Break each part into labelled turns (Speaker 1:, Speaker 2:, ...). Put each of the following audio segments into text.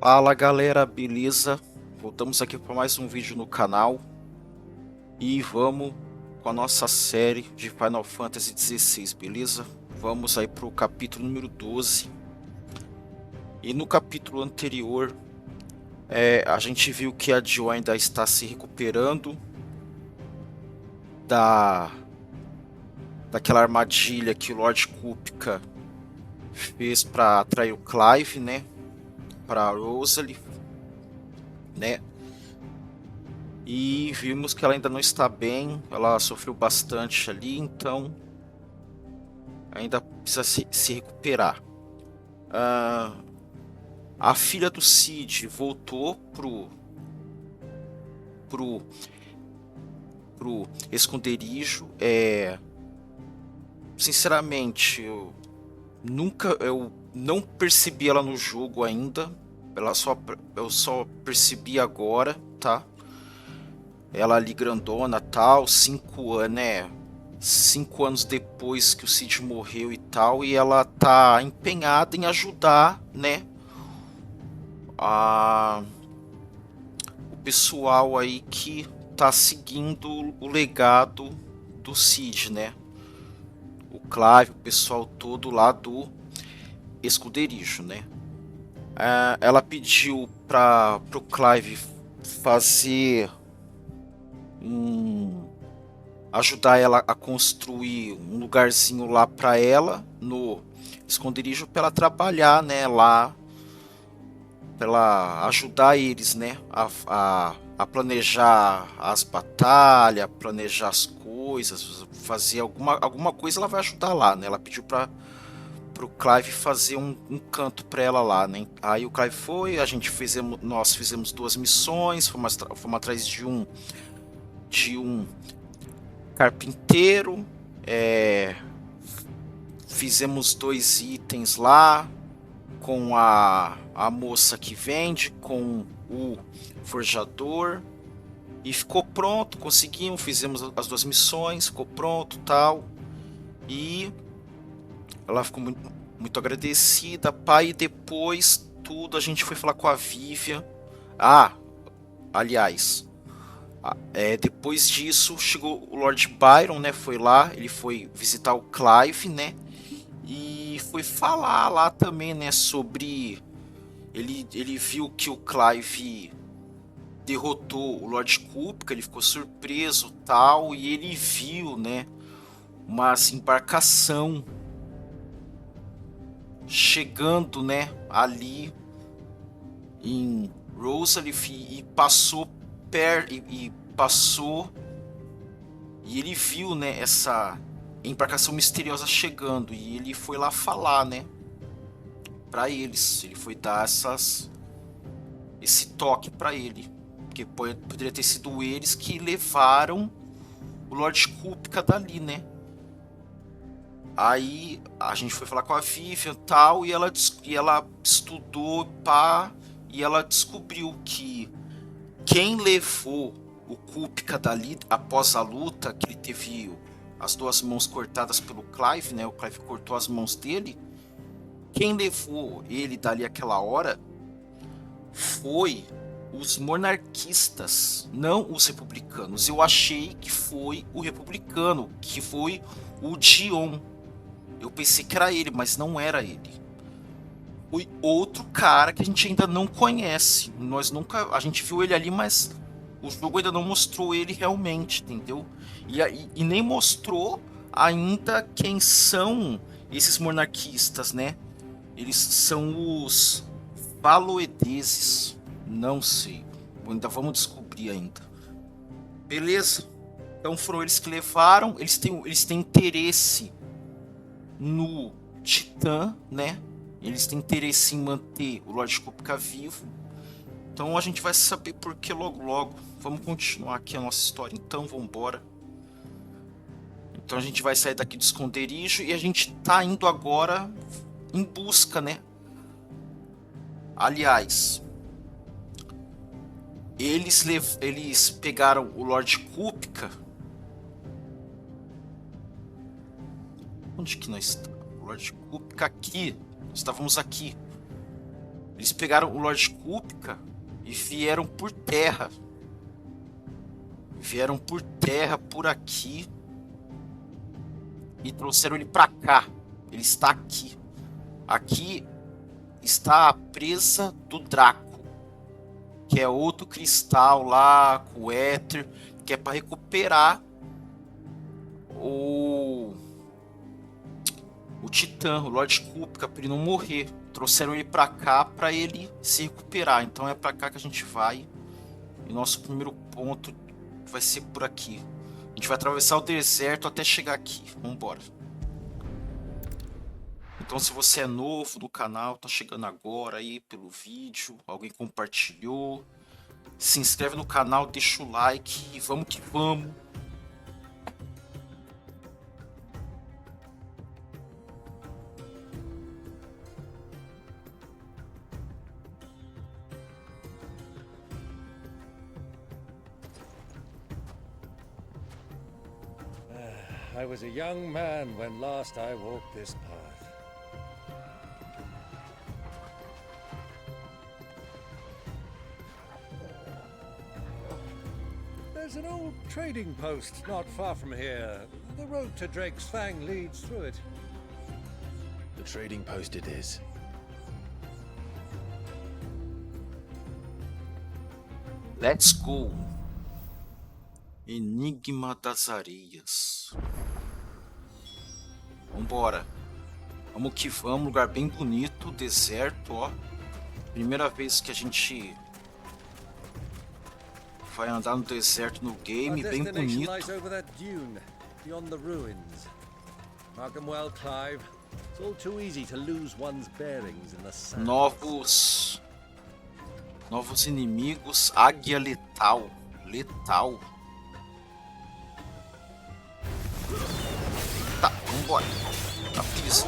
Speaker 1: Fala galera, beleza? Voltamos aqui para mais um vídeo no canal e vamos com a nossa série de Final Fantasy XVI, beleza? Vamos aí para o capítulo número 12. E no capítulo anterior a gente viu que a Jill ainda está se recuperando da daquela armadilha que o Lord Kupka fez para atrair o Clive, né? Para Rosalie, né? E vimos que ela ainda não está bem, ela sofreu bastante ali, então ainda precisa se recuperar. Ah, a filha do Cid voltou pro, pro esconderijo. Sinceramente, eu não percebi ela no jogo ainda. Eu só percebi agora, tá? Ela ali grandona, tal, 5 anos, né? 5 anos depois que o Cid morreu e tal, e ela tá empenhada em ajudar, né? A, o pessoal aí que tá seguindo o legado do Cid, né? O Clive, o pessoal todo lá do esconderijo, né? Ela pediu para pro Clive fazer um ajudar ela a construir um lugarzinho lá para ela no esconderijo para ela trabalhar, né, lá para ela ajudar eles, né, a planejar as batalhas, planejar as coisas, fazer alguma coisa ela vai ajudar lá, né? Ela pediu para pro Clive fazer um canto para ela lá, né? Aí o Clive foi, nós fizemos 2 missões, fomos atrás de um carpinteiro, é, fizemos 2 itens lá com a moça que vende, com o forjador e ficou pronto, conseguimos, fizemos as 2 missões, ficou pronto, tal. E ela ficou muito agradecida, pai, e depois tudo a gente foi falar com a Vivian. Ah, aliás, depois disso chegou o Lord Byron, né? Foi lá, ele foi visitar o Clive, né? E foi falar lá também, né? Sobre ele viu que o Clive derrotou o Lord Kupka, ele ficou surpreso, tal, e ele viu, né? Uma embarcação chegando, né? Ali em Rosalie e passou e passou e ele viu, né, essa embarcação misteriosa chegando e ele foi lá falar, né, para eles. Ele foi dar esse toque para ele, porque poderia ter sido eles que levaram o Lord Kupka dali, né? Aí a gente foi falar com a Vivian e tal, e ela estudou, pá, e ela descobriu que quem levou o Kupka dali após a luta, que ele teve as 2 mãos cortadas pelo Clive, né? O Clive cortou as mãos dele. Quem levou ele dali aquela hora foi os monarquistas, não os republicanos. Eu achei que foi o republicano, que foi o Dion. Eu pensei que era ele, mas não era ele. Foi outro cara que a gente ainda não conhece. A gente viu ele ali, mas o jogo ainda não mostrou ele realmente, entendeu? E nem mostrou ainda quem são esses monarquistas, né? Eles são os Valoedeses. Não sei. Ainda vamos descobrir ainda. Beleza? Então foram eles que levaram. Eles têm interesse no Titã, né? Eles têm interesse em manter o Lord Kupka vivo. Então a gente vai saber por que logo logo. Vamos continuar aqui a nossa história então, vamos embora. Então a gente vai sair daqui do esconderijo e a gente tá indo agora em busca, né? Aliás, eles pegaram o Lord Kupka. Onde que nós estamos? O Lord Kupka aqui. Estávamos aqui. Eles pegaram o Lord Kupka e vieram por terra. Vieram por terra, por aqui. E trouxeram ele pra cá. Ele está aqui. Aqui está a presa do Draco. Que é outro cristal lá, com o éter. Que é para recuperar o Titã, o Lord Kupka, para ele não morrer. Trouxeram ele pra cá para ele se recuperar. Então é pra cá que a gente vai. E nosso primeiro ponto vai ser por aqui. A gente vai atravessar o deserto até chegar aqui. Vamos embora. Então, se você é novo no canal, tá chegando agora aí pelo vídeo, alguém compartilhou, se inscreve no canal, deixa o like e vamos que vamos.
Speaker 2: I was a young man when last I walked this path. There's an old trading post not far from here. The road to Drake's Fang leads through it.
Speaker 3: The trading post it is.
Speaker 1: Let's go. Enigma das Areias. Vambora. Vamos que vamos, lugar bem bonito, deserto, ó. Primeira vez que a gente vai andar no deserto no game, bem bonito. Novos inimigos, águia letal, Tá, vambora. Tá, pisa.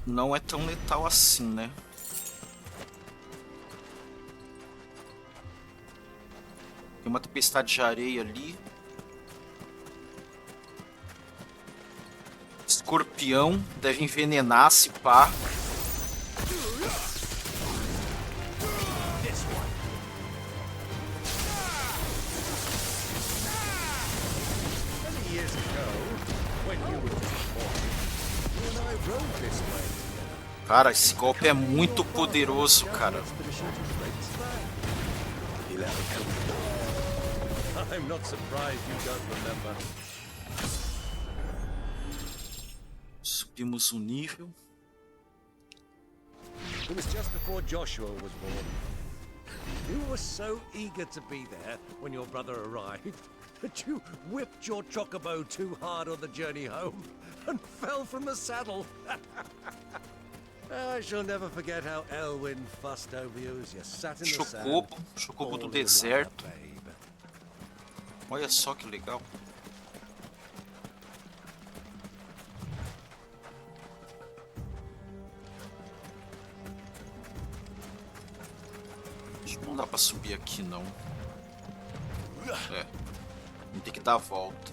Speaker 1: Não é tão letal assim, né? Tem uma tempestade de areia ali. Escorpião deve envenenar, se pá. Cara, esse golpe é muito poderoso, cara.
Speaker 2: I'm not surprised you don't remember.
Speaker 1: Subimos um nível.
Speaker 2: It was just before Joshua was born. You were so eager to be there when your brother arrived that you whipped your chocobo too hard on the journey home and fell from the saddle. I shall never forget how Elwyn fussed over you as you sat in the sand.
Speaker 1: Chocobo do deserto. Olha só que legal. Acho que não dá pra subir aqui, não. É. Tem que dar a volta.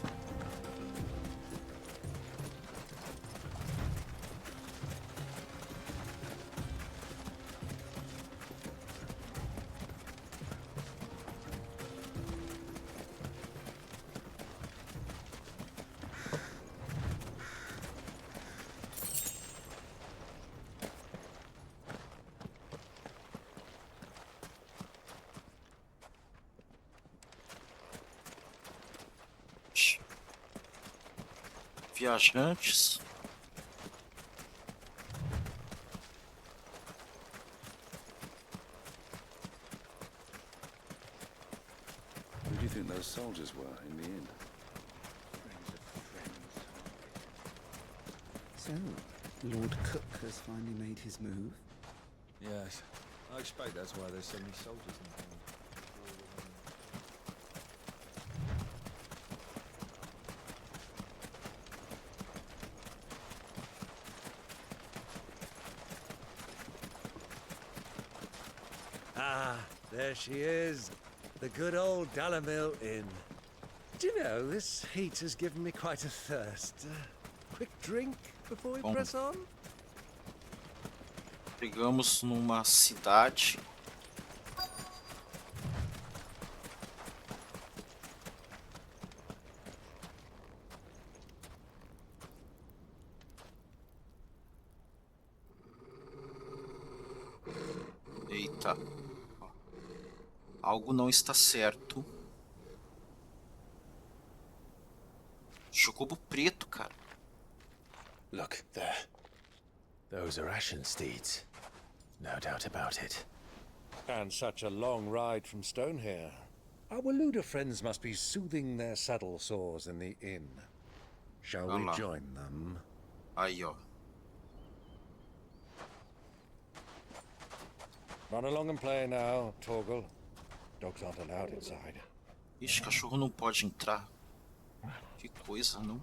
Speaker 1: Viajantes.
Speaker 3: Who do you think those soldiers were in the end?
Speaker 4: So, Lord Cook has finally made his move.
Speaker 2: Yes, I expect that's why there's so many soldiers in town. Ah, There she is. The good old Dalamil Inn. Do you know, this heat has given me quite a thirst. Quick drink before we press on?
Speaker 1: Chegamos numa cidade. Eita. Algo não está certo. Chocobo preto, cara.
Speaker 5: Look, there. Those are ashen steeds. No doubt about it.
Speaker 2: And such a long ride from Stone here. Our Waluda friends must be soothing their saddle sores in the inn. Shall we
Speaker 1: Olá.
Speaker 2: join them?
Speaker 1: Aí, ó.
Speaker 2: Run along and play now, Torgal. Dogs aren't allowed inside.
Speaker 1: Ixi, cachorro não pode entrar. Que coisa, não?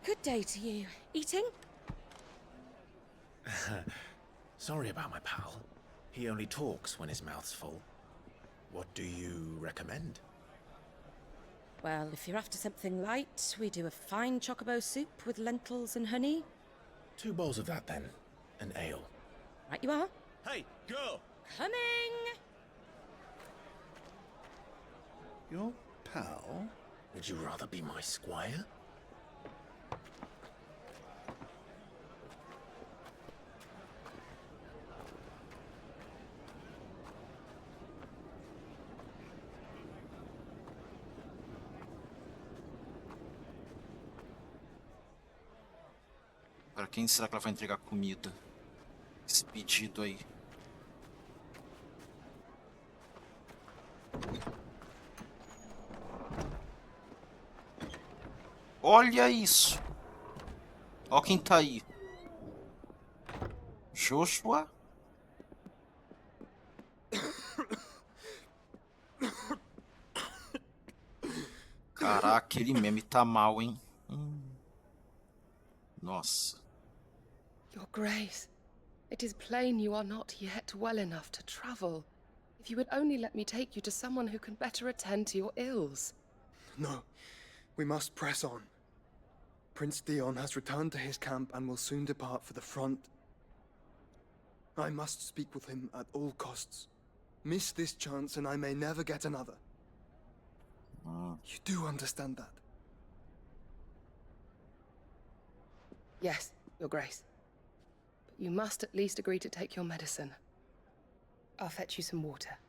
Speaker 6: Good day to you. Eating?
Speaker 5: Sorry about my pal. He only talks when his mouth's full. What do you recommend?
Speaker 6: Well, if you're after something light, we do a fine chocobo soup with lentils and honey.
Speaker 5: 2 bowls of that then. An ale.
Speaker 6: Right you are.
Speaker 5: Hey, girl!
Speaker 6: Coming!
Speaker 4: Your pal?
Speaker 5: Would you rather be my squire?
Speaker 1: Para quem será que ela vai entregar comida? Esse pedido aí. Olha isso! Olha quem tá aí. Joshua? Caraca, ele mesmo tá mal, hein? Nossa.
Speaker 7: Your Grace, it is plain you are not yet well enough to travel. If you would only let me take you to someone who can better attend to your ills.
Speaker 8: No, we must press on. Prince Theon has returned to his camp and will soon depart for the front. I must speak with him at all costs. Miss this chance and I may never get another. You do understand that?
Speaker 7: Yes, Your Grace. But you must at least agree to take your medicine. I'll fetch you some water.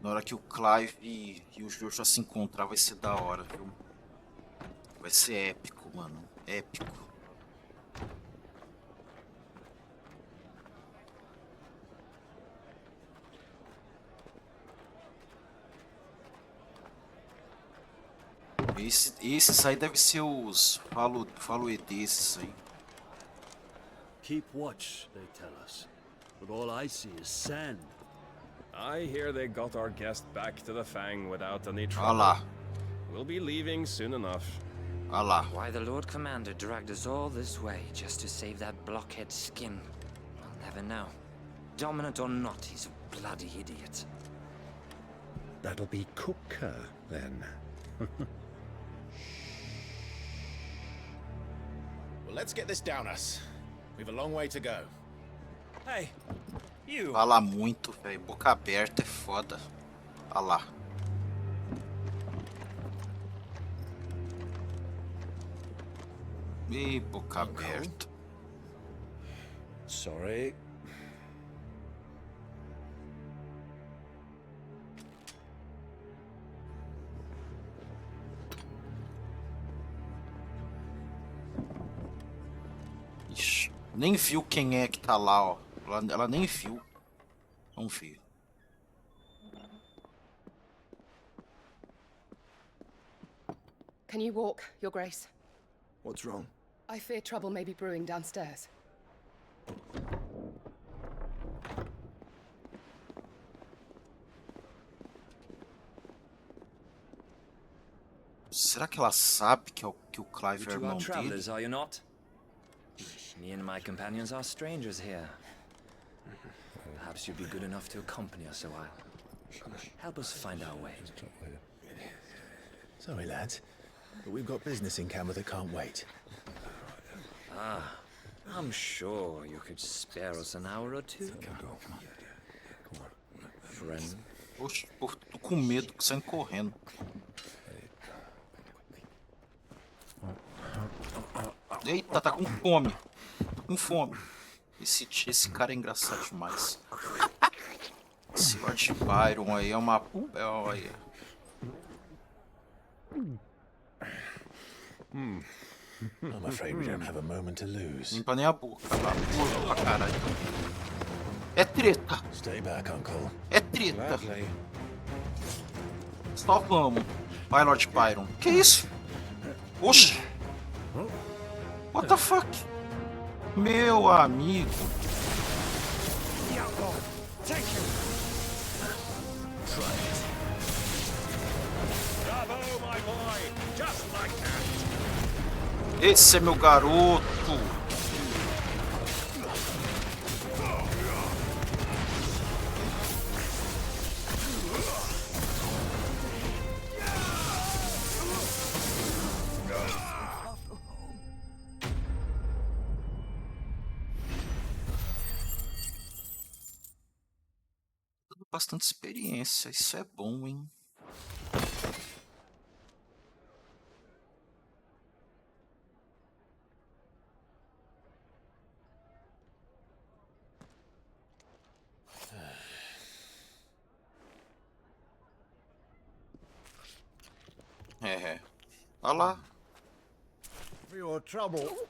Speaker 1: Na hora que o Clive e o Joshua se encontrar vai ser da hora, viu? Vai ser épico, mano. Épico. Esses aí devem ser os faloedenses aí.
Speaker 9: Keep watch, they tell us. But all I see is sand.
Speaker 10: I hear they got our guest back to the Fang without any
Speaker 1: Olha
Speaker 10: trouble.
Speaker 1: lá,
Speaker 10: We'll be leaving soon enough.
Speaker 1: olha lá.
Speaker 11: Why the Lord Commander dragged us all this way just to save that blockhead skin, I'll never know. Dominant or not, he's a bloody idiot.
Speaker 5: That'll be cooker, then. Well, let's get this down us. We've a long way to go. Hey, you.
Speaker 1: Fala muito, velho. Boca aberta é foda. Olha lá. Ih, boca aberta.
Speaker 5: Sorry.
Speaker 1: Ixi, nem viu quem é que tá lá, ó. Ela nem viu. Vamos ver.
Speaker 7: Can you walk, Your Grace?
Speaker 8: What's wrong?
Speaker 7: I fear trouble may be brewing downstairs.
Speaker 1: Será que ela sabe que o Clive é
Speaker 11: You two
Speaker 1: irmão
Speaker 11: are
Speaker 1: dele?
Speaker 11: travelers, are you not? Me and my companions are strangers here. Perhaps you'd be good enough to accompany us a while. Help us find our way.
Speaker 5: Sorry, lads, but we've got business in camera that can't wait.
Speaker 11: Ah, I'm sure you could spare us an hour or two. Friend.
Speaker 1: Oxe, pô, tô com medo, saindo correndo. Eita, tá com fome. Tô com fome. Esse cara é engraçado demais. Esse Lord Byron aí é uma... Olha.
Speaker 5: I'm afraid we don't have a moment to lose.
Speaker 1: Limpa nem a boca, tá? Pula pra caralho. É treta.
Speaker 5: Stay back, uncle.
Speaker 1: É treta. Só vamos. Vai, Lord Byron. Que isso? Oxi. What the fuck? Meu amigo. Esse é meu garoto. Bastante experiência, isso é bom, hein? É. Olha lá.
Speaker 2: For your trouble.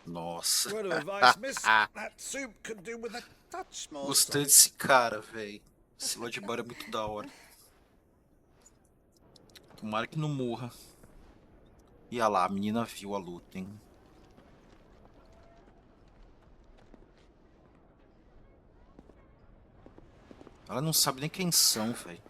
Speaker 1: Nossa.
Speaker 2: Word of advice, miss. That soup could do with a touch more.
Speaker 1: Gostei desse cara, velho. Esse Lord Byron é muito da hora. Tomara que não morra. E olha lá, a menina viu a luta, hein? Ela não sabe nem quem são, velho.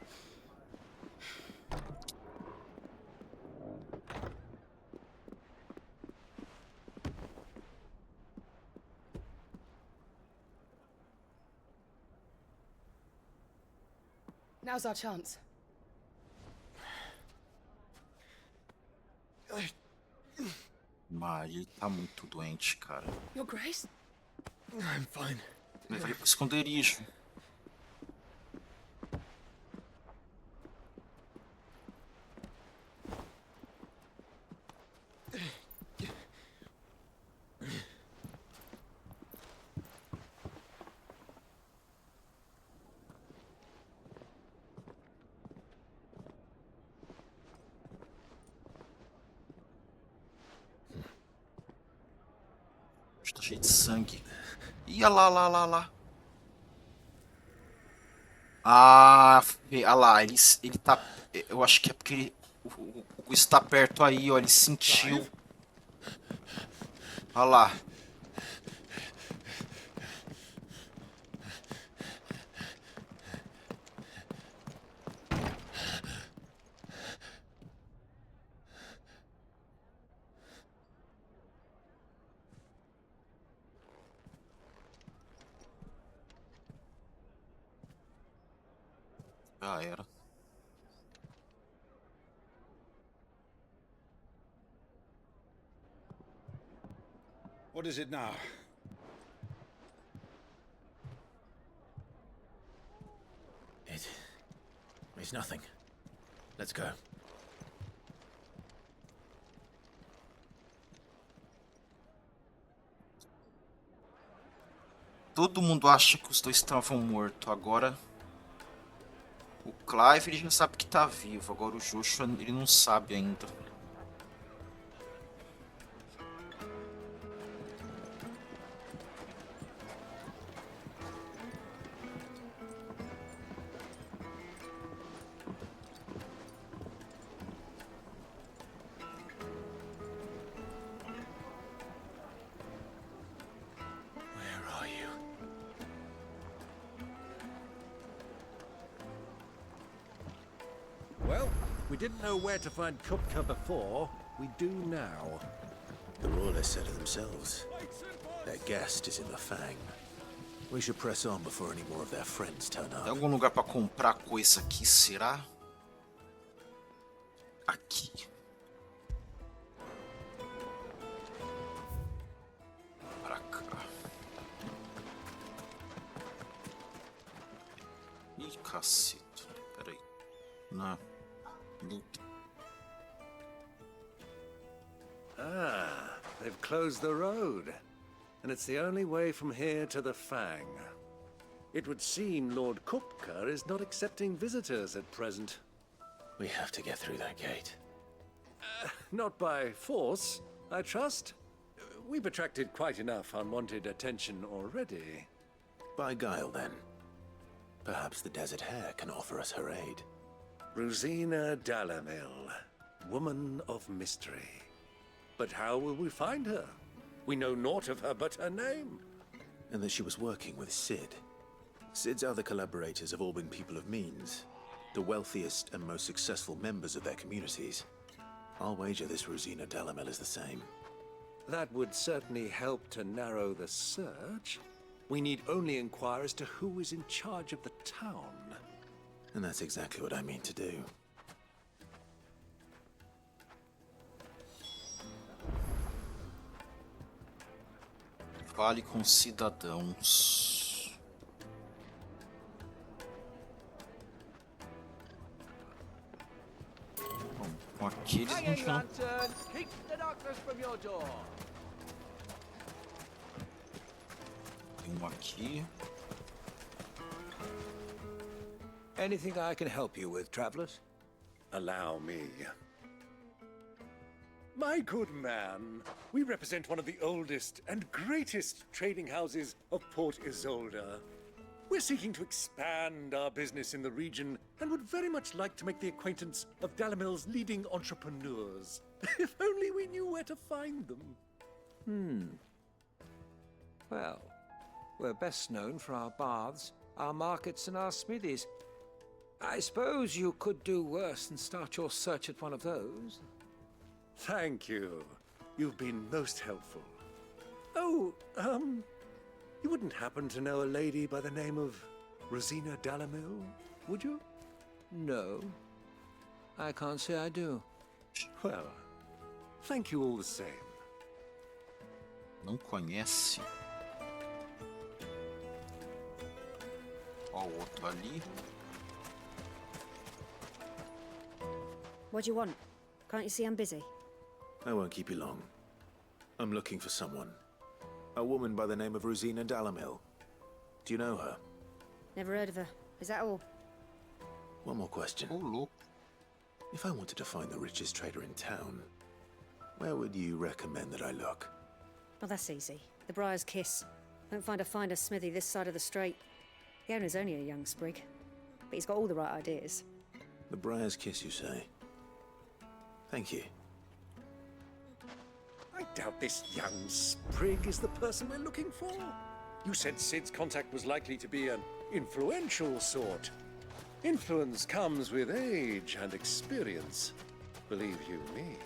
Speaker 7: Now's our chance.
Speaker 1: Maria, ele tá muito doente, cara.
Speaker 7: Your Grace?
Speaker 8: I'm fine.
Speaker 1: Leva ele pro esconderijo. Tá cheio de sangue. Ia lá. Ah, olha lá, ele tá... Eu acho que é porque o Luiz tá perto aí, ó, ele sentiu. Olha lá. Já era.
Speaker 5: What is it now? It's nothing. Let's go.
Speaker 1: Todo mundo acha que os dois estavam mortos. Agora o Clive ele já sabe que tá vivo. Agora o Joshua ele não sabe ainda.
Speaker 2: Well, we didn't know where to find Kupka before. We do now.
Speaker 5: The Royalists said it themselves. Their guest is in the Fang. We should press on before any more of their friends turn up.
Speaker 1: Tem algum lugar pra comprar coisa aqui, será? Aqui. Pra cá. Ih, cacete. Pera aí. Não.
Speaker 2: Ah, they've closed the road. And it's the only way from here to the Fang. It would seem Lord Kupka is not accepting visitors at present.
Speaker 5: We have to get through that gate.
Speaker 2: Not by force, I trust. We've attracted quite enough unwanted attention already.
Speaker 5: By guile, then. Perhaps the Desert Hare can offer us her aid.
Speaker 2: Rosina Dalamil, woman of mystery. But how will we find her? We know naught of her but her name.
Speaker 5: And that she was working with Sid. Sid's other collaborators have all been people of means, the wealthiest and most successful members of their communities. I'll wager this Rosina Dalamil is the same.
Speaker 2: That would certainly help to narrow the search. We need only inquire as to who is in charge of the town.
Speaker 5: And that's exactly what I mean to do.
Speaker 1: Fale com cidadãos. Bom, com aqueles a gente não... Tem um aqui.
Speaker 12: Anything I can help you with, travelers?
Speaker 2: Allow me. My good man, we represent one of the oldest and greatest trading houses of Port Isolde. We're seeking to expand our business in the region and would very much like to make the acquaintance of Dalamil's leading entrepreneurs. If only we knew where to find them.
Speaker 12: Well, we're best known for our baths, our markets, and our smithies. I suppose you could do worse than start your search at one of those.
Speaker 2: Thank you. You've been most helpful. Oh, you wouldn't happen to know a lady by the name of Rosina Dalamil, would you?
Speaker 12: No. I can't say I do.
Speaker 2: Well, thank you all the same.
Speaker 1: Não conhece. Ó, o outro ali.
Speaker 13: What do you want? Can't you see I'm busy?
Speaker 5: I won't keep you long. I'm looking for someone. A woman by the name of Rosina Dalamil. Do you know her?
Speaker 13: Never heard of her. Is that all?
Speaker 5: One more question.
Speaker 1: Oh, look.
Speaker 5: If I wanted to find the richest trader in town, where would you recommend that I look?
Speaker 13: Well, that's easy. The Briar's Kiss. Don't find a finer smithy this side of the strait. The owner's only a young sprig, but he's got all the right ideas.
Speaker 5: The Briar's Kiss, you say? Thank you.
Speaker 2: I doubt this young sprig is the person we're looking for. You said Sid's contact was likely to be an influential sort. Influence comes with age and experience, believe you me.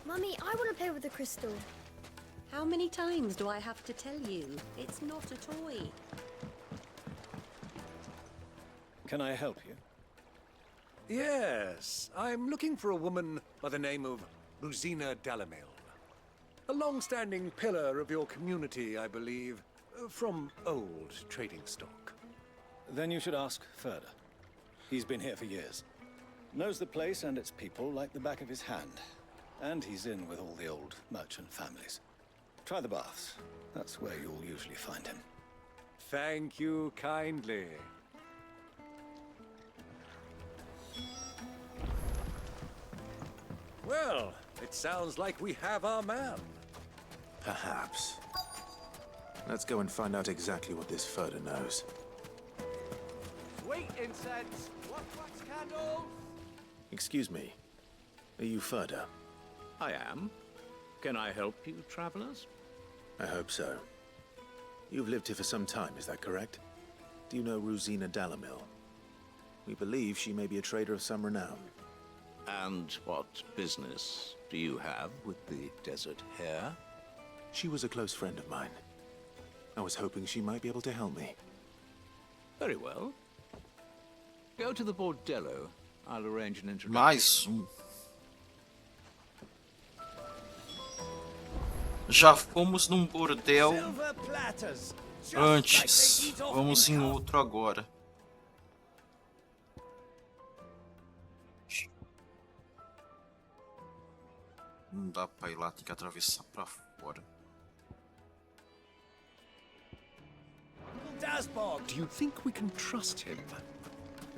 Speaker 14: Mummy, I want to play with the crystal. How many times do I have to tell you? It's not a toy.
Speaker 9: Can I help you?
Speaker 2: Yes, I'm looking for a woman by the name of Rosina Dalamil. A long-standing pillar of your community, I believe, from old trading stock.
Speaker 9: Then you should ask further. He's been here for years. Knows the place and its people like the back of his hand. And he's in with all the old merchant families. Try the baths. That's where you'll usually find him.
Speaker 2: Thank you kindly. Well, it sounds like we have our man.
Speaker 5: Perhaps. Let's go and find out exactly what this Furder knows.
Speaker 2: Sweet incense, wax candles.
Speaker 5: Excuse me. Are you Furder?
Speaker 15: I am. Can I help you, travelers?
Speaker 5: I hope so. You've lived here for some time, is that correct? Do you know Rosina Dalamil? We believe she may be a trader of some renown.
Speaker 15: And what business do you have with the desert hare?
Speaker 5: She was a close friend of mine. I was hoping she might be able to help me.
Speaker 15: Very well. Go to the bordello. I'll arrange an introduction.
Speaker 1: Mais Já fomos num bordel antes. Vamos em outro agora. Não dá pra ir lá, tem que atravessar pra fora.
Speaker 2: Do you think we can trust him?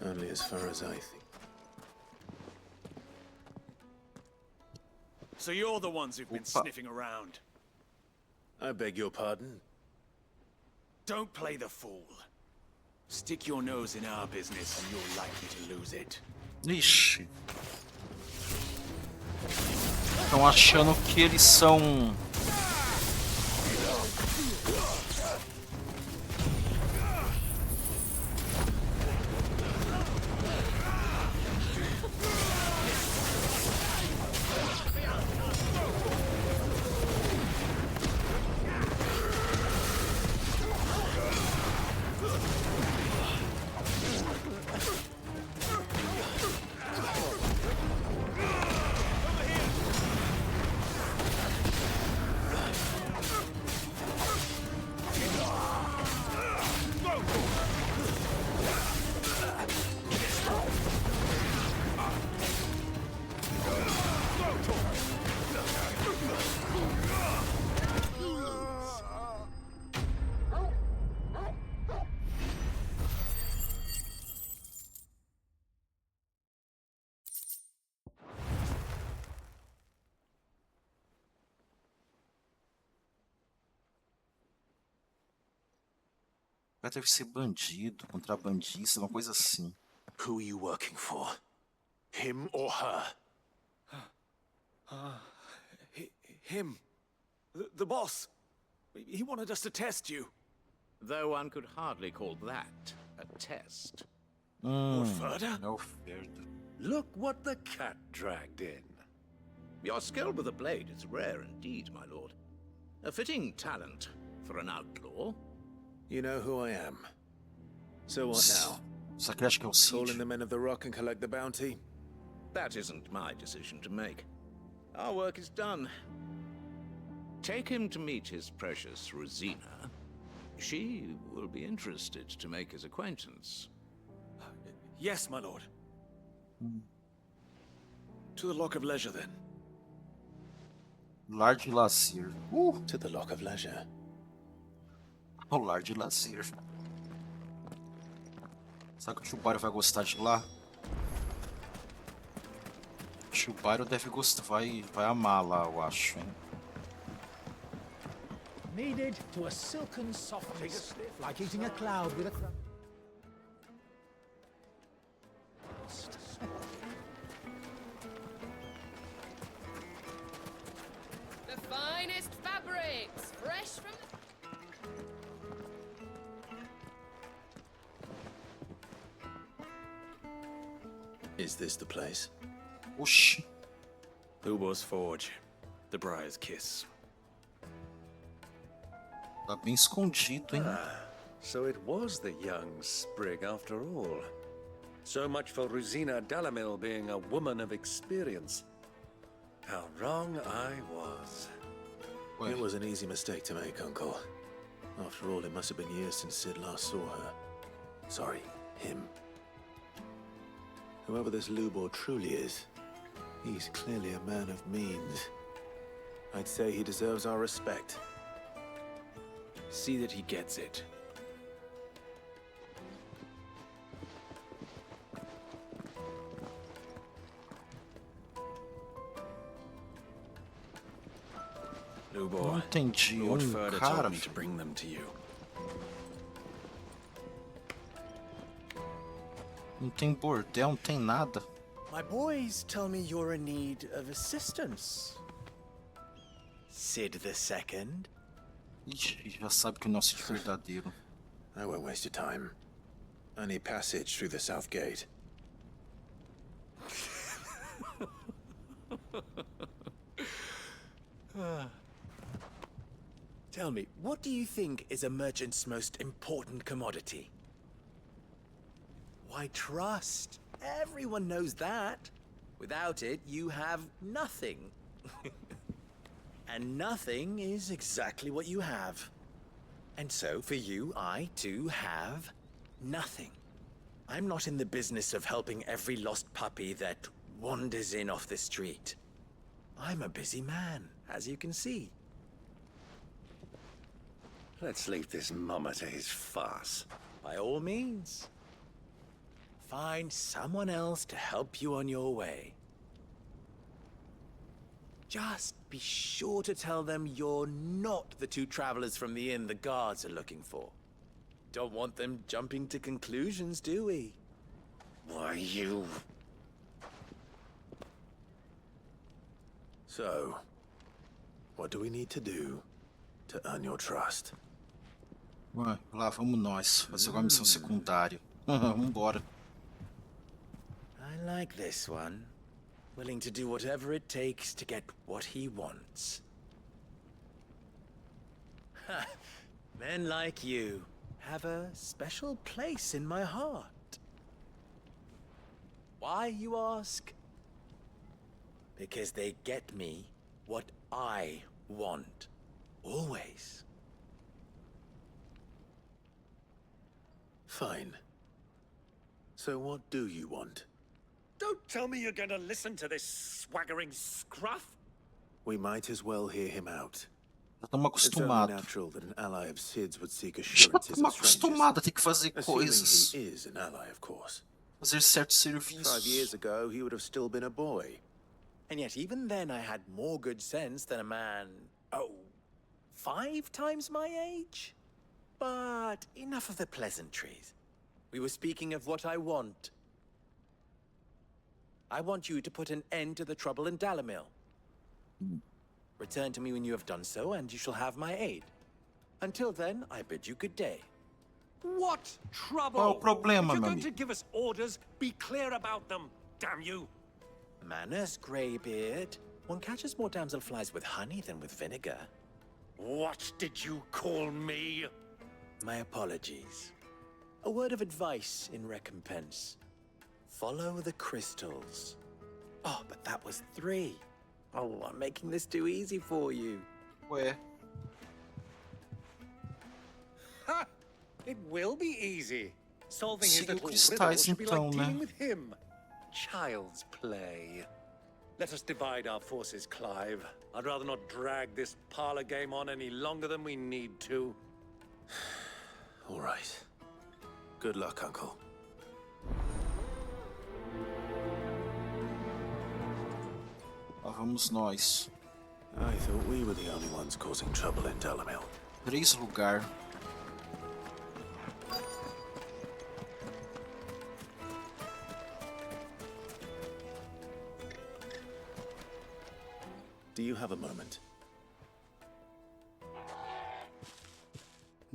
Speaker 5: Only as far as I think.
Speaker 9: So you're the ones who've been sniffing around.
Speaker 5: I beg your pardon?
Speaker 9: Don't play the fool. Stick your nose in our business and you're likely to lose it.
Speaker 1: Ixi. Estão achando que eles são... Deve ser bandido, contrabandista, uma coisa assim.
Speaker 5: Who are you working for? Him or her?
Speaker 9: Him. The boss. He wanted us to test you.
Speaker 15: Though one could hardly call that a test.
Speaker 9: Or further?
Speaker 1: No further.
Speaker 2: Look what the cat dragged in.
Speaker 15: Your skill with the blade is rare indeed, my lord. A fitting talent for an outlaw.
Speaker 5: You know who I am. So what now?
Speaker 1: Só que acho que é o Cid.
Speaker 5: Call in the men of the rock and collect the bounty?
Speaker 15: That isn't my decision to make. Our work is done. Take him to meet his precious Rosina. She will be interested to make his acquaintance.
Speaker 9: Yes, my lord. To the Lock of Leisure, then.
Speaker 1: Lar de lazer.
Speaker 5: To the Lock of Leisure.
Speaker 1: O lar de lazer. Será que o Chubário vai gostar de lá? O Chubário deve gostar, vai amar lá, eu acho, hein?
Speaker 16: Needed to a silken softness, like eating a cloud with a crust.
Speaker 7: The finest fabrics, fresh from the...
Speaker 5: Is this the place?
Speaker 1: Oxi.
Speaker 9: Who was Forge? The Briar's Kiss.
Speaker 1: Tá bem escondido, hein?
Speaker 9: So it was the young sprig after all. So much for Rosina Dalamil being a woman of experience. How wrong I was.
Speaker 5: It was an easy mistake to make, Uncle. After all, it must have been years since Sid last saw her. Sorry, him. Whoever this Lubor truly is, he's clearly a man of means. I'd say he deserves our respect.
Speaker 15: See that he gets it.
Speaker 1: Não entendi.
Speaker 9: Lord Further
Speaker 1: Cara,
Speaker 9: told me to bring them to you.
Speaker 1: não tem bordel, não tem nada.
Speaker 17: My boys tell me you're in need of assistance. Sid II?
Speaker 1: Ixi, já sabe que o nosso é verdadeiro.
Speaker 5: I won't waste your time. I need passage through the south gate.
Speaker 17: Tell me, what do you think is a merchant's most important commodity? Why, trust. Everyone knows that. Without it, you have nothing. And nothing is exactly what you have. And so, for you, I, too, have nothing. I'm not in the business of helping every lost puppy that wanders in off the street. I'm a busy man, as you can see.
Speaker 9: Let's leave this mummer to his farce.
Speaker 17: By all means. Find someone else to help you on your way. Just be sure to tell them you're not the two travelers from the inn the guards are looking for. Don't want them jumping to conclusions, do we?
Speaker 9: Why, you...
Speaker 5: So, what do we need to do to earn your trust?
Speaker 1: Ué, lá vamos nós fazer uma missão secundária. Vambora.
Speaker 17: I like this one. Willing to do whatever it takes to get what he wants. Ha! Men like you have a special place in my heart. Why, you ask? Because they get me what I want. Always.
Speaker 5: Fine. So what do you want?
Speaker 9: Don't tell me you're going to listen to this swaggering scruff.
Speaker 5: We might as well hear him out.
Speaker 1: Já estamos
Speaker 5: It's only
Speaker 1: acostumados.
Speaker 5: natural that an ally of Sid's would seek
Speaker 1: Já
Speaker 5: assurances
Speaker 1: estamos
Speaker 5: of strangers.
Speaker 1: acostumados a ter que fazer
Speaker 5: Assuming
Speaker 1: coisas.
Speaker 5: he is an ally, of course.
Speaker 1: Fazer certos
Speaker 5: 5
Speaker 1: serviços.
Speaker 5: years ago, he would have still been a boy.
Speaker 17: And yet even then I had more good sense than a man, 5 times my age? But enough of the pleasantries. We were speaking of what I want. I want you to put an end to the trouble in Dalamil. Return to me when you have done so, and you shall have my aid. Until then, I bid you good day.
Speaker 2: What trouble?
Speaker 1: Qual o problema,
Speaker 2: If you're
Speaker 1: meu
Speaker 2: going
Speaker 1: amigo?
Speaker 2: to give us orders, be clear about them, damn you.
Speaker 17: Manners, Greybeard. One catches more damselflies with honey than with vinegar.
Speaker 2: What did you call me?
Speaker 17: My apologies. A word of advice in recompense. Follow the crystals. Oh, but that was 3. Oh, I'm making this too easy for you.
Speaker 1: Ué,
Speaker 2: Ha! It will be easy. Solving his
Speaker 1: Siga
Speaker 2: little
Speaker 1: cristais,
Speaker 2: riddle should be
Speaker 1: então,
Speaker 2: like
Speaker 1: né?
Speaker 2: dealing with him. Child's play. Let us divide our forces, Clive. I'd rather not drag this parlor game on any longer than we need to.
Speaker 5: All right. Good luck, Uncle.
Speaker 1: lá vamos nós.
Speaker 5: I thought we were the only ones causing trouble in Dalamil.
Speaker 1: 3 lugar.
Speaker 5: Do you have a moment?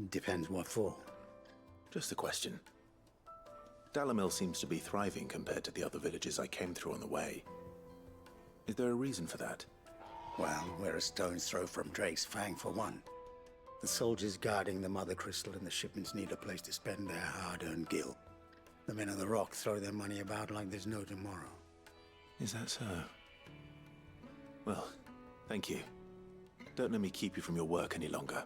Speaker 4: Depends what for.
Speaker 5: Just a question. Dalamil seems to be thriving compared to the other villages I came through on the way. Is there a reason for that?
Speaker 4: Well, we're a stone's throw from Drake's Fang for one.
Speaker 18: The soldiers guarding the mother crystal and the shipments need a place to spend their hard-earned gil. The men of the rock throw their money about like there's no tomorrow.
Speaker 5: Is that so? Well, thank you. Don't let me keep you from your work any longer.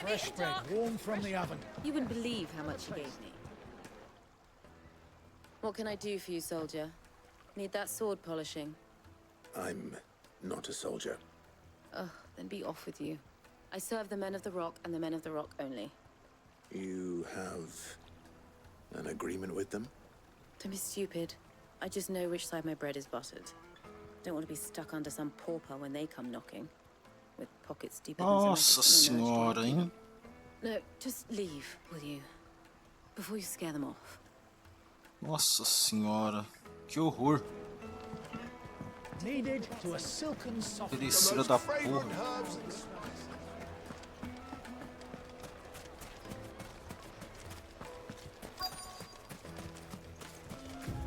Speaker 16: Fresh bread, warm from the oven.
Speaker 19: You wouldn't believe how much he gave me. What can I do for you, soldier? Need that sword polishing?
Speaker 5: I'm not a soldier.
Speaker 19: Ugh, then be off with you. I serve the men of the rock and the men of the rock only.
Speaker 5: You have an agreement with them?
Speaker 19: Don't be stupid. I just know which side my bread is buttered. Don't want to be stuck under some pauper when they come knocking. With pockets deeper than
Speaker 1: Nossa senhora, hein?
Speaker 19: No, just leave, will you? Before you scare them off.
Speaker 1: Nossa senhora, que horror.
Speaker 16: Needed to a silken soft.
Speaker 1: Merecida da porra.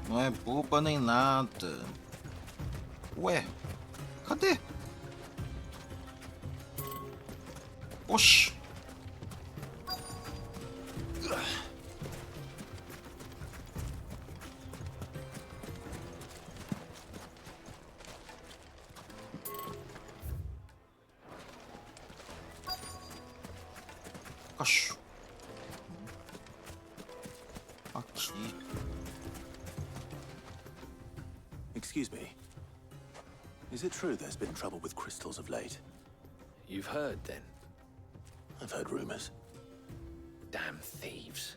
Speaker 1: Não é boba nem nada. Ué, cadê? Oxi. Acho. Aqui.
Speaker 5: Excuse me. Is it true there's been trouble with crystals of late?
Speaker 20: You've heard, then?
Speaker 5: I've heard rumors.
Speaker 20: Damn thieves.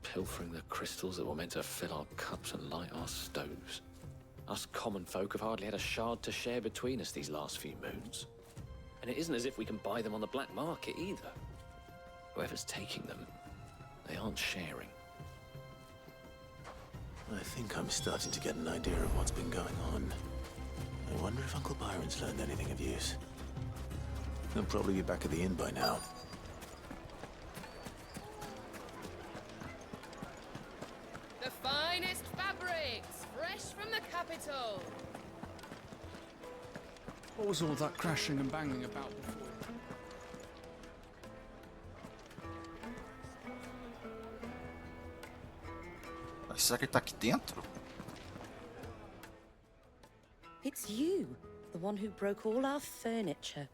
Speaker 20: Pilfering the crystals that were meant to fill our cups and light our stoves. Us common folk have hardly had a shard to share between us these last few moons. And it isn't as if we can buy them on the black market either. Whoever's taking them, they aren't sharing.
Speaker 5: I think I'm starting to get an idea of what's been going on. I wonder if Uncle Byron's learned anything of use. He'll probably be back at the inn by now.
Speaker 7: The finest fabrics, fresh from the capital.
Speaker 4: What was all that crashing and banging about before?
Speaker 1: Será que ele tá aqui dentro?
Speaker 6: It's you, the one who broke all our furniture.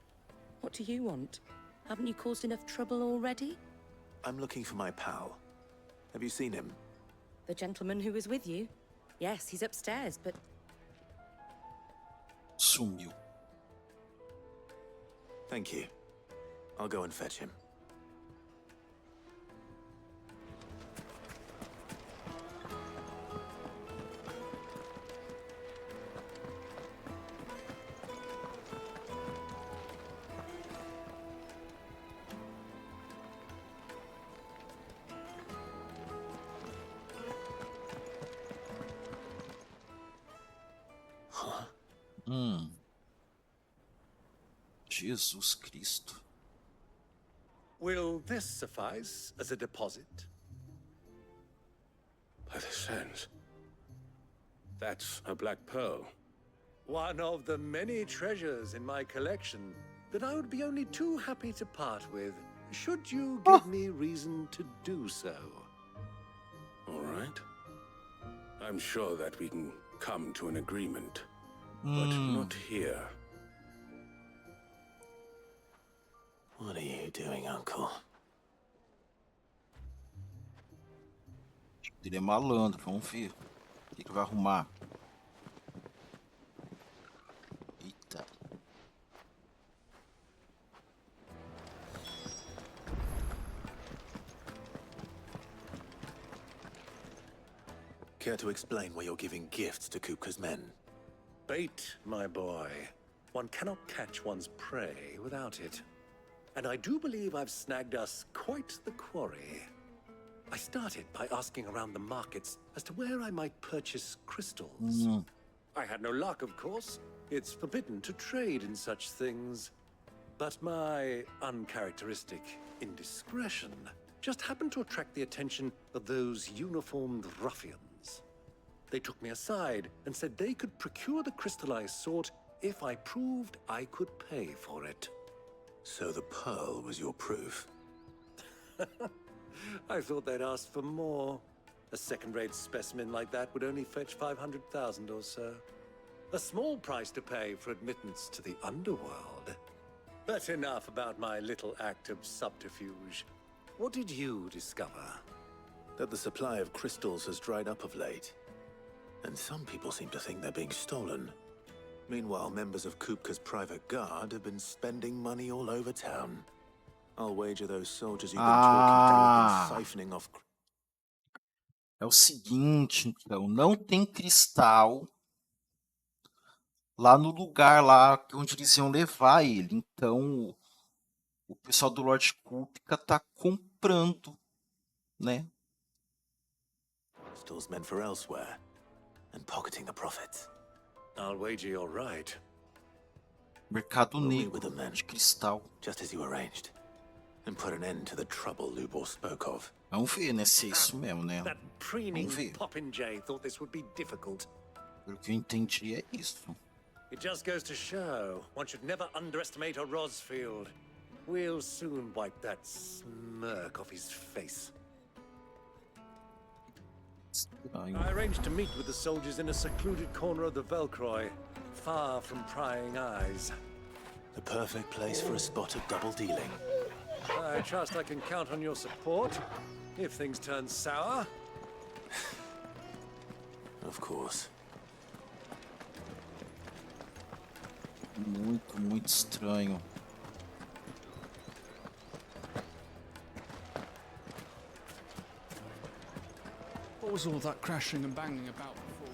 Speaker 6: What do you want? Haven't you caused enough trouble already?
Speaker 5: I'm looking for my pal. Have you seen him?
Speaker 6: The gentleman who was with you? Yes, he's upstairs, but...
Speaker 1: Sumiu.
Speaker 5: Thank you. I'll go and fetch him.
Speaker 1: Jesus Cristo.
Speaker 21: Will this suffice as a deposit?
Speaker 3: By the sands. That's a black pearl.
Speaker 21: One of the many treasures in my collection that I would be only too happy to part with, should you give me reason to do so.
Speaker 3: All right. I'm sure that we can come to an agreement, but not here.
Speaker 5: What are you doing, Uncle?
Speaker 1: Ele é malandro, vamos ver. O que vai arrumar? Eita.
Speaker 5: Care to explain why you're giving gifts to Kupka's men?
Speaker 21: Bait, my boy. One cannot catch one's prey without it. And I do believe I've snagged us quite the quarry. I started by asking around the markets as to where I might purchase crystals. I had no luck, of course. It's forbidden to trade in such things. But my uncharacteristic indiscretion just happened to attract the attention of those uniformed ruffians. They took me aside and said they could procure the crystal I sought if I proved I could pay for it.
Speaker 5: So the pearl was your proof?
Speaker 21: I thought they'd ask for more. A second-rate specimen like that would only fetch 500,000 or so. A small price to pay for admittance to the underworld. But enough about my little act of subterfuge. What did you discover?
Speaker 5: That the supply of crystals has dried up of late. And some people seem to think they're being stolen. Meanwhile, members of Kupka's private guard have been spending money all over town. I'll wager those soldiers you've been talking to have been siphoning off.
Speaker 1: É o seguinte, então, não tem cristal lá no lugar lá onde eles iam levar ele. Então, o pessoal do Lord Kupka tá comprando, né?
Speaker 5: Crystals meant for elsewhere, and pocketing the profits.
Speaker 21: I'll wager you're right.
Speaker 1: Mercado negro de cristal.
Speaker 5: Just as you arranged. And put an end to the trouble Lubor spoke of.
Speaker 1: Vamos ver, né, se é isso mesmo, né?
Speaker 21: That preening
Speaker 1: Vamos ver.
Speaker 21: popinjay thought this would be difficult.
Speaker 1: Pelo que eu entendi é isso.
Speaker 21: It just goes to show one should never underestimate a Rosfield. We'll soon wipe that smirk off his face. I arranged to meet with the soldiers in a secluded corner of the Velkroy, far from prying eyes.
Speaker 5: The perfect place for a spot of double dealing.
Speaker 21: I trust I can count on your support if things turn sour.
Speaker 5: Of course.
Speaker 1: Muito, muito estranho.
Speaker 4: What was all that crashing and banging about before?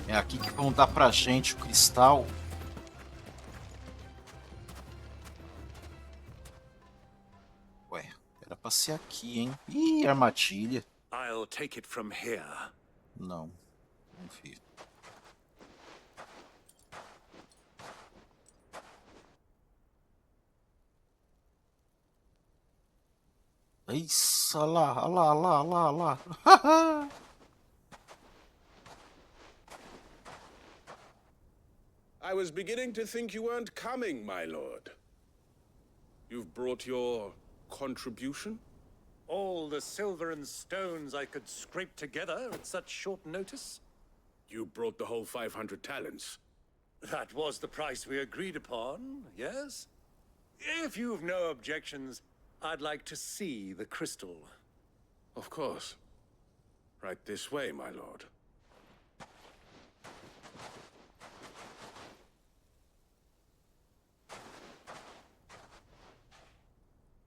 Speaker 1: É aqui que vão dar pra gente o cristal. Ué, era pra ser aqui, hein? Ih, armadilha.
Speaker 21: I'll take it from here.
Speaker 1: Não, vamos ver. Isso, olha lá, olha lá, olha lá, olha lá, olha lá.
Speaker 3: I was beginning to think you weren't coming, my lord. You've brought your contribution?
Speaker 21: All the silver and stones I could scrape together at such short notice?
Speaker 3: You brought the whole 500 talents.
Speaker 21: That was the price we agreed upon, yes? If you've no objections, I'd like to see the crystal.
Speaker 3: Of course. Right this way, my lord.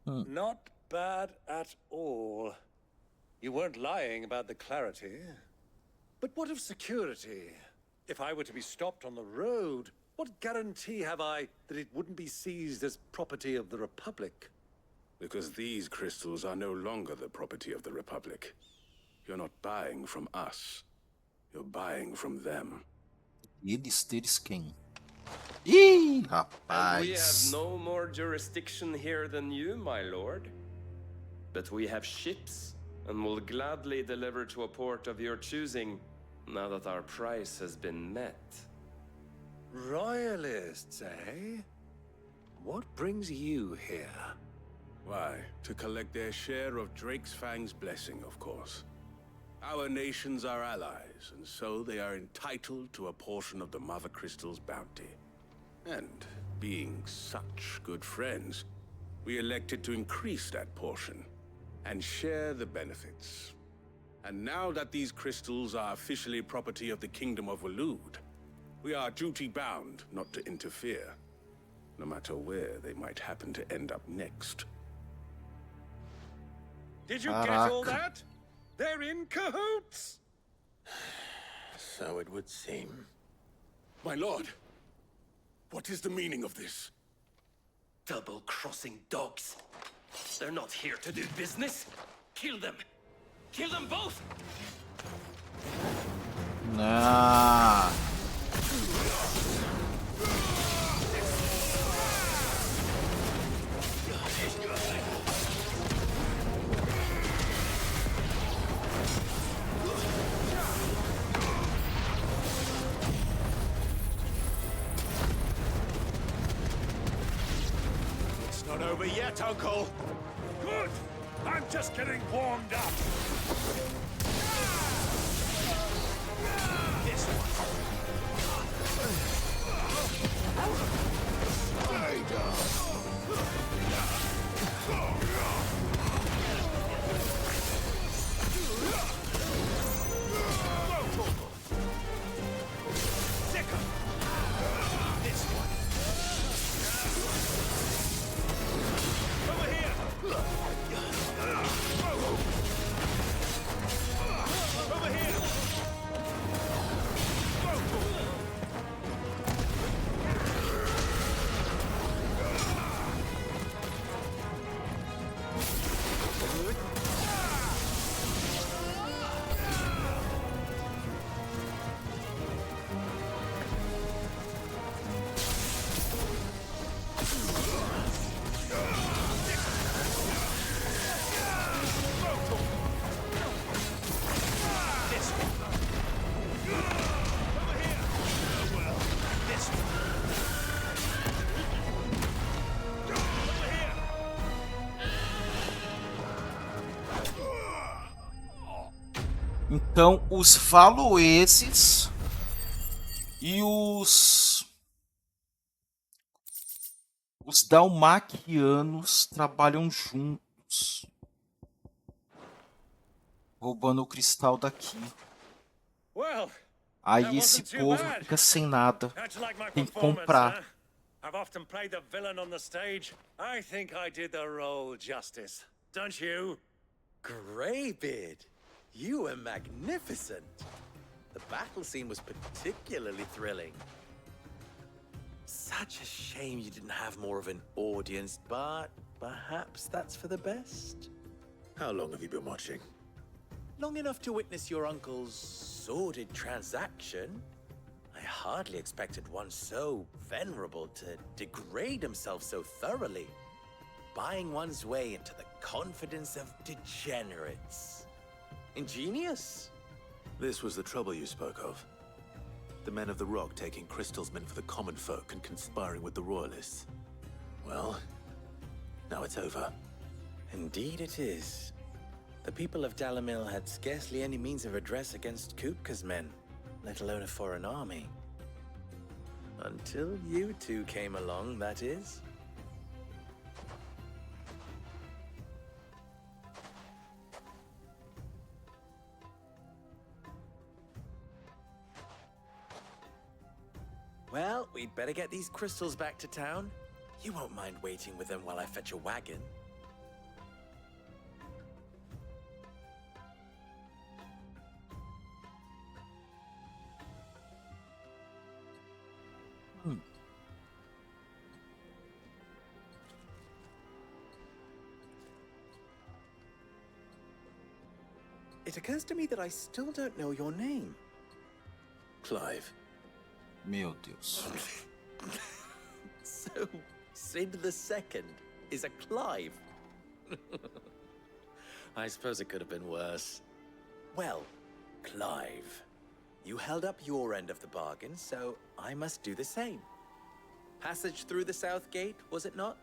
Speaker 21: Not bad at all. You weren't lying about the clarity. But what of security? If I were to be stopped on the road, what guarantee have I that it wouldn't be seized as property of the Republic?
Speaker 3: Because these crystals are no longer the property of the Republic. You're not buying from us. You're buying from them.
Speaker 1: Deles quem? Ih,
Speaker 10: And we have
Speaker 1: rapaz.
Speaker 10: no more jurisdiction here than you, my lord. But we have ships, and will gladly deliver to a port of your choosing, now that our price has been met.
Speaker 21: Royalists, eh? What brings you here?
Speaker 3: Why, to collect their share of Drake's Fang's blessing, of course. Our nations are allies, and so they are entitled to a portion of the Mother Crystal's bounty. And, being such good friends, we elected to increase that portion and share the benefits. And now that these crystals are officially property of the Kingdom of Waloed, we are duty-bound not to interfere, no matter where they might happen to end up next.
Speaker 21: Did you get all that? They're in cahoots!
Speaker 5: So it would seem.
Speaker 3: My lord, what is the meaning of this?
Speaker 10: Double-crossing dogs. They're not here to do business. Kill them. Kill them both!
Speaker 1: Nah.
Speaker 21: It's not over yet, Uncle. Good. I'm just getting warmed up. This one.
Speaker 1: Então, os valoeses e os dalmaquianos trabalham juntos, roubando o cristal daqui. Aí esse povo fica sem nada, tem que comprar.
Speaker 2: I've often played the villain on the stage. I think I did the role justice. Don't you?
Speaker 17: Greybeard, you were magnificent. The battle scene was particularly thrilling. Such a shame you didn't have more of an audience, but perhaps that's for the best.
Speaker 5: How long have you been watching?
Speaker 17: Long enough to witness your uncle's sordid transaction. I hardly expected one so venerable to degrade himself so thoroughly, buying one's way into the confidence of degenerates. Ingenious.
Speaker 5: This was the trouble you spoke of. The men of the Rock taking crystals meant for the common folk and conspiring with the Royalists. Well, now it's over.
Speaker 17: Indeed it is. The people of Dalamil had scarcely any means of redress against Kupka's men, let alone a foreign army. Until you two came along, that is. Well, we'd better get these crystals back to town. You won't mind waiting with them while I fetch a wagon. It occurs to me that I still don't know your name.
Speaker 5: Clive.
Speaker 1: Meu Deus.
Speaker 17: So, Sid the Second is a Clive. I suppose it could have been worse. Well, Clive, You held up your end of the bargain, so I must do the same. Passage through the south gate, was it not?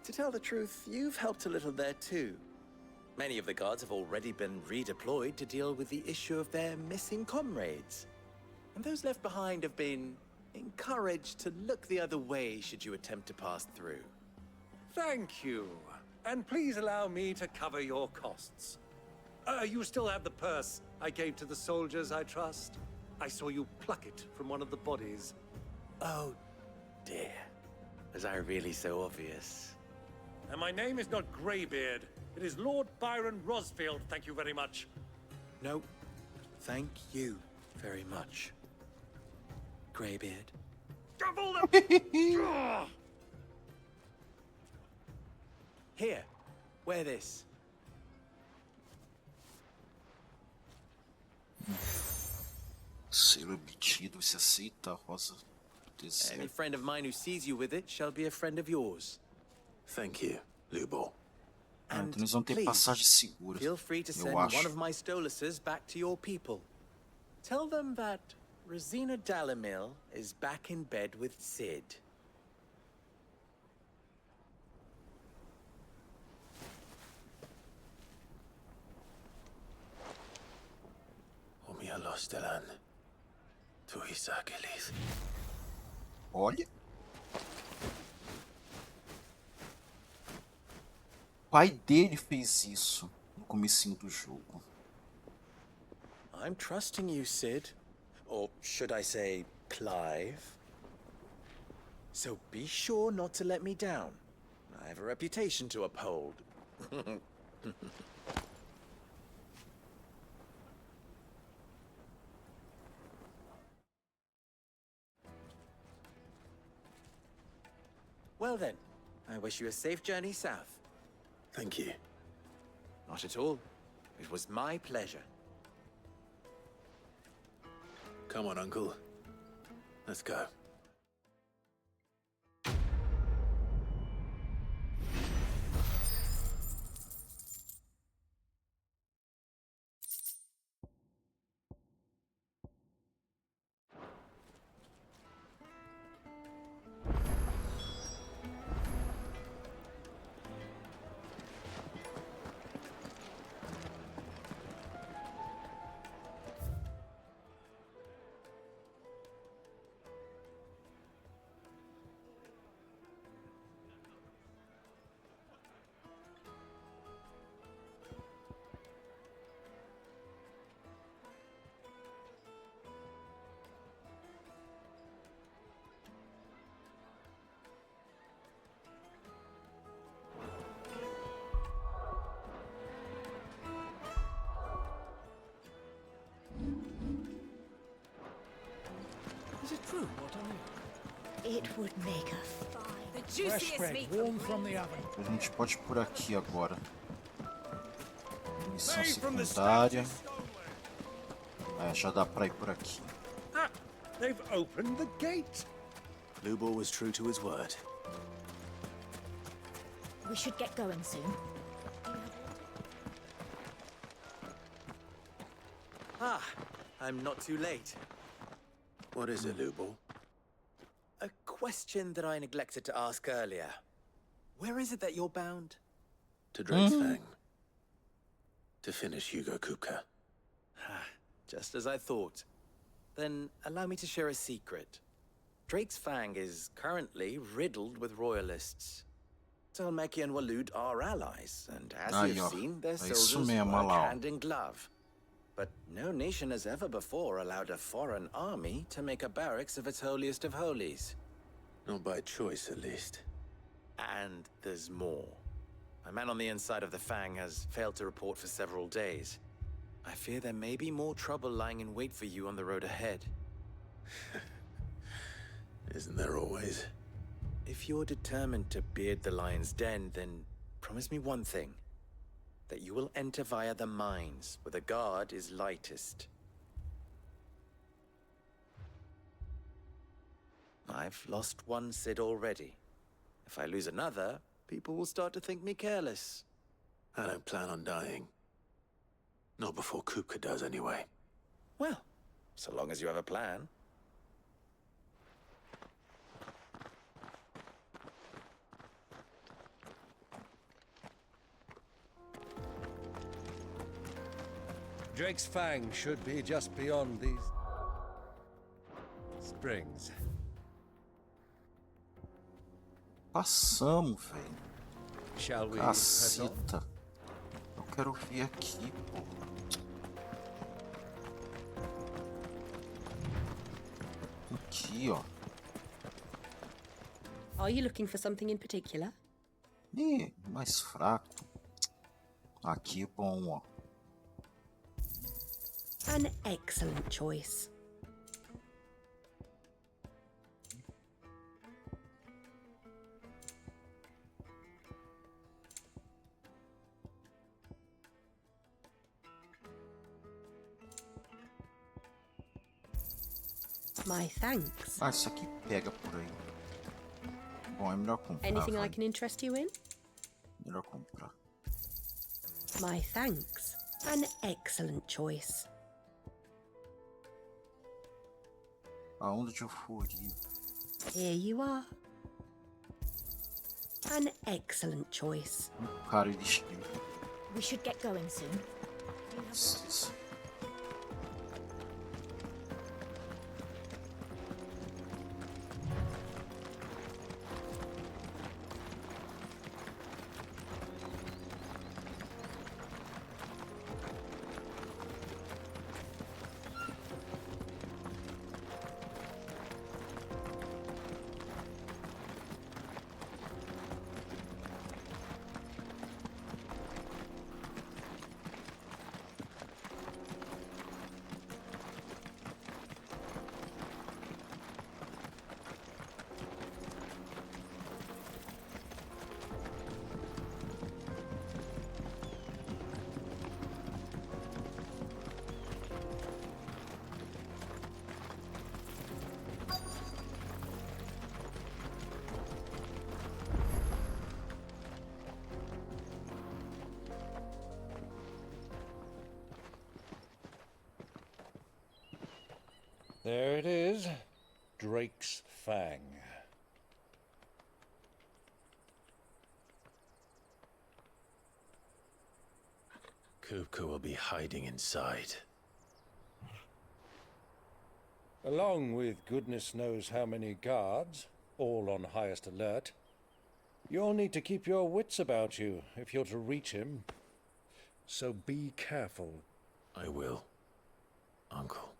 Speaker 17: To tell the truth, you've helped a little there too. Many of the guards have already been redeployed to deal with the issue of their missing comrades. And those left behind have been encouraged to look the other way should you attempt to pass through.
Speaker 2: Thank you. And please allow me to cover your costs. You still have the purse I gave to the soldiers, I trust? I saw you pluck it from one of the bodies.
Speaker 17: Oh, dear. Was I really so obvious?
Speaker 2: And my name is not Greybeard. It is Lord Byron Rosfield, thank you very much.
Speaker 17: No, thank you very much, Greybeard.
Speaker 2: Double the...
Speaker 17: Here, wear this.
Speaker 1: Ser obtido, se aceita, rosa do deserto.
Speaker 17: Any friend of mine who sees you with it shall be a friend of yours.
Speaker 5: Thank you, Lubo.
Speaker 1: Então eles vão ter passagem segura,
Speaker 17: Feel free to send
Speaker 1: eu
Speaker 17: one
Speaker 1: acho.
Speaker 17: of my Stoluses back to your people. Tell them that Rosina Dalamil is back in bed with Sid.
Speaker 5: Omialostelan. Tu Isakelis.
Speaker 1: Olha. O pai dele fez isso no comecinho do jogo.
Speaker 17: I'm trusting you, Sid. Or should I say, Clive? So be sure not to let me down. I have a reputation to uphold. Well then, I wish you a safe journey south.
Speaker 5: Thank you.
Speaker 17: Not at all. It was my pleasure.
Speaker 5: Come on, Uncle. Let's go.
Speaker 16: Is it true what I mean?
Speaker 14: It would make a fine. The
Speaker 16: Fresh
Speaker 14: juiciest
Speaker 16: bread,
Speaker 14: meat
Speaker 16: warm from the oven.
Speaker 1: A gente pode ir por aqui agora. Missão secundária. É, já dá pra ir por aqui.
Speaker 2: Ah, they've opened the gate.
Speaker 5: Lubo was true to his word.
Speaker 14: We should get going soon.
Speaker 17: Ah, I'm not too late.
Speaker 5: What is it, Lubo?
Speaker 17: A question that I neglected to ask earlier. Where is it that you're bound?
Speaker 5: To Drake's Fang. To finish Hugo Kupka.
Speaker 17: Just as I thought. Then allow me to share a secret. Drake's Fang is currently riddled with royalists. Talmeki and Walud are allies, and as you've seen, their soldiers work hand in glove. But no nation has ever before allowed a foreign army to make a barracks of its holiest of holies.
Speaker 5: Not by choice, at least.
Speaker 17: And there's more. A man on the inside of the Fang has failed to report for several days. I fear there may be more trouble lying in wait for you on the road ahead.
Speaker 5: Isn't there always?
Speaker 17: If you're determined to beard the lion's den, then promise me one thing. That you will enter via the mines, where the guard is lightest. I've lost one Sid already. If I lose another, people will start to think me careless.
Speaker 5: I don't plan on dying. Not before Kupka does, anyway.
Speaker 17: Well, so long as you have a plan.
Speaker 2: Drake's Fang should be just beyond these springs.
Speaker 1: Passamos, velho.
Speaker 2: Shall we press on?
Speaker 1: Caceta. Eu quero ver aqui, pô. Aqui, ó.
Speaker 6: Are you looking for something in particular?
Speaker 1: Ih, mais fraco. Aqui é bom, ó.
Speaker 6: An excellent choice. My thanks.
Speaker 1: Ah, isso aqui pega por aí. Bom, é melhor comprar.
Speaker 6: Anything
Speaker 1: vai.
Speaker 6: I can interest you in?
Speaker 1: Melhor comprar.
Speaker 6: My thanks. An excellent choice.
Speaker 1: Aonde eu furia?
Speaker 6: Here you are. An excellent choice.
Speaker 1: Cara de estilo.
Speaker 14: We should get going soon.
Speaker 1: Isso.
Speaker 2: There it is. Drake's Fang.
Speaker 5: Kupka will be hiding inside.
Speaker 2: Along with goodness knows how many guards, all on highest alert. You'll need to keep your wits about you if you're to reach him. So be careful.
Speaker 5: I will, Uncle.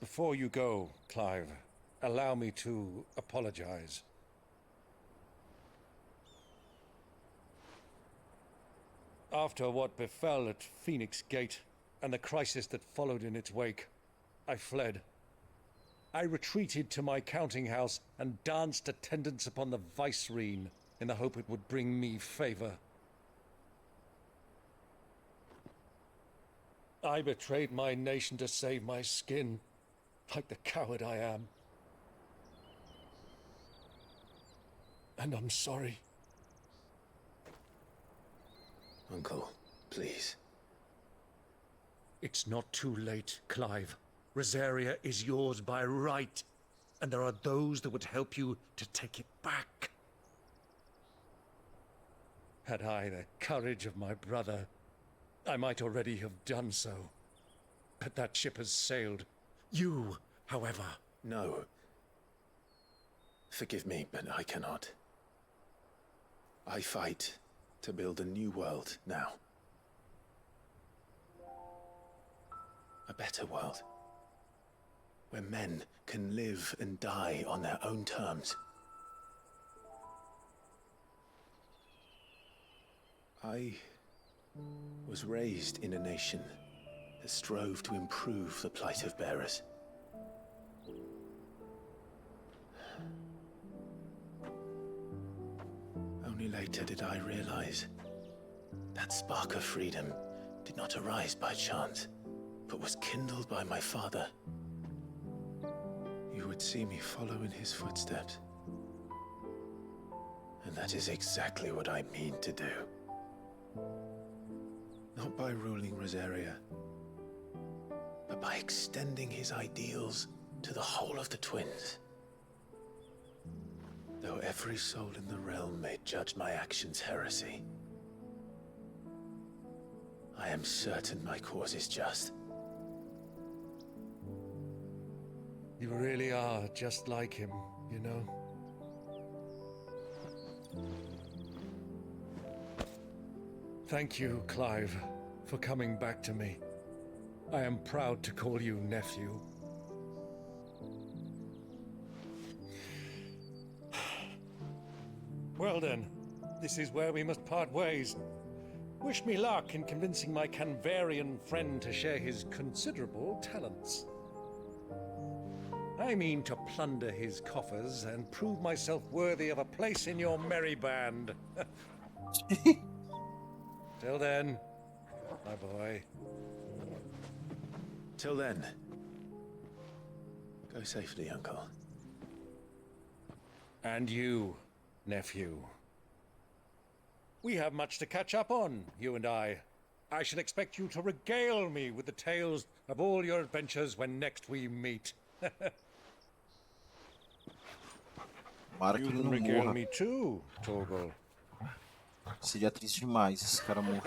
Speaker 2: Before you go, Clive, allow me to apologize. After what befell at Phoenix Gate and the crisis that followed in its wake, I fled. I retreated to my counting house and danced attendance upon the vicereine in the hope it would bring me favor. I betrayed my nation to save my skin, like the coward I am. And I'm sorry.
Speaker 5: Uncle, please.
Speaker 2: It's not too late, Clive. Rosaria is yours by right, and there are those that would help you to take it back. Had I the courage of my brother, I might already have done so. But that ship has sailed. You, however...
Speaker 5: No. Forgive me, but I cannot. I fight to build a new world now. A better world. Where men can live and die on their own terms. I was raised in a nation that strove to improve the plight of bearers. Only later did I realize that spark of freedom did not arise by chance, but was kindled by my father. You would see me follow in his footsteps. And that is exactly what I mean to do. Not by ruling Rosaria, but by extending his ideals to the whole of the twins. Though every soul in the realm may judge my actions heresy, I am certain my cause is just.
Speaker 2: You really are just like him, you know. Thank you, Clive, for coming back to me. I am proud to call you nephew. Well then, this is where we must part ways. Wish me luck in convincing my Canvarian friend to share his considerable talents. I mean to plunder his coffers and prove myself worthy of a place in your merry band. Till then, my boy.
Speaker 5: Till then, go safely, Uncle.
Speaker 2: And you, nephew. We have much to catch up on, you and I. I shall expect you to regale me with the tales of all your adventures when next we meet.
Speaker 1: Tomara que
Speaker 2: You
Speaker 1: ele
Speaker 2: can
Speaker 1: não
Speaker 2: regale
Speaker 1: morra.
Speaker 2: me too, Torgal.
Speaker 1: Seria triste demais esse cara morrer.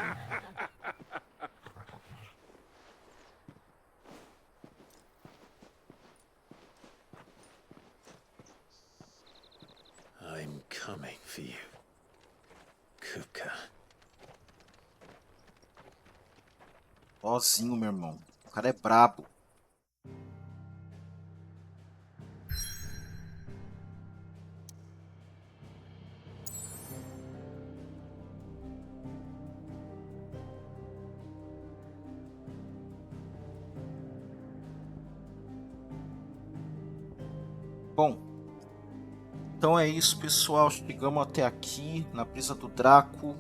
Speaker 5: I'm coming for you, Kuka.
Speaker 1: Sozinho, meu irmão. O cara é brabo. Bom, então é isso, pessoal. Chegamos até aqui na presa do Draco.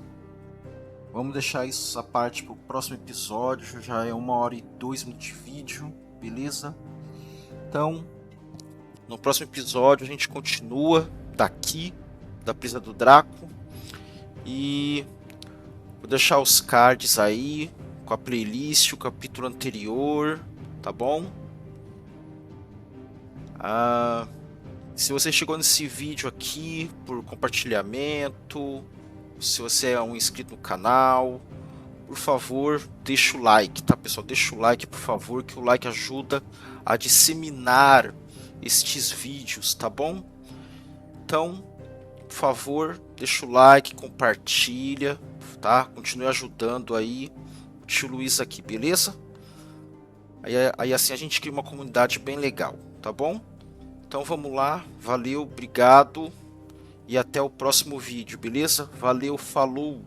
Speaker 1: Vamos deixar isso essa parte para o próximo episódio. Já é 1h02 de vídeo, beleza? Então, no próximo episódio a gente continua daqui, da presa do Draco. E vou deixar os cards aí com a playlist, o capítulo anterior, tá bom? Se você chegou nesse vídeo aqui por compartilhamento, se você é um inscrito no canal, por favor, deixa o like, tá, pessoal? Deixa o like, por favor, que o like ajuda a disseminar estes vídeos, tá bom? Então, por favor, deixa o like, compartilha, tá? Continue ajudando aí o tio Luiz aqui, beleza? Aí assim a gente cria uma comunidade bem legal, tá bom? Então vamos lá, valeu, obrigado e até o próximo vídeo, beleza? Valeu, falou!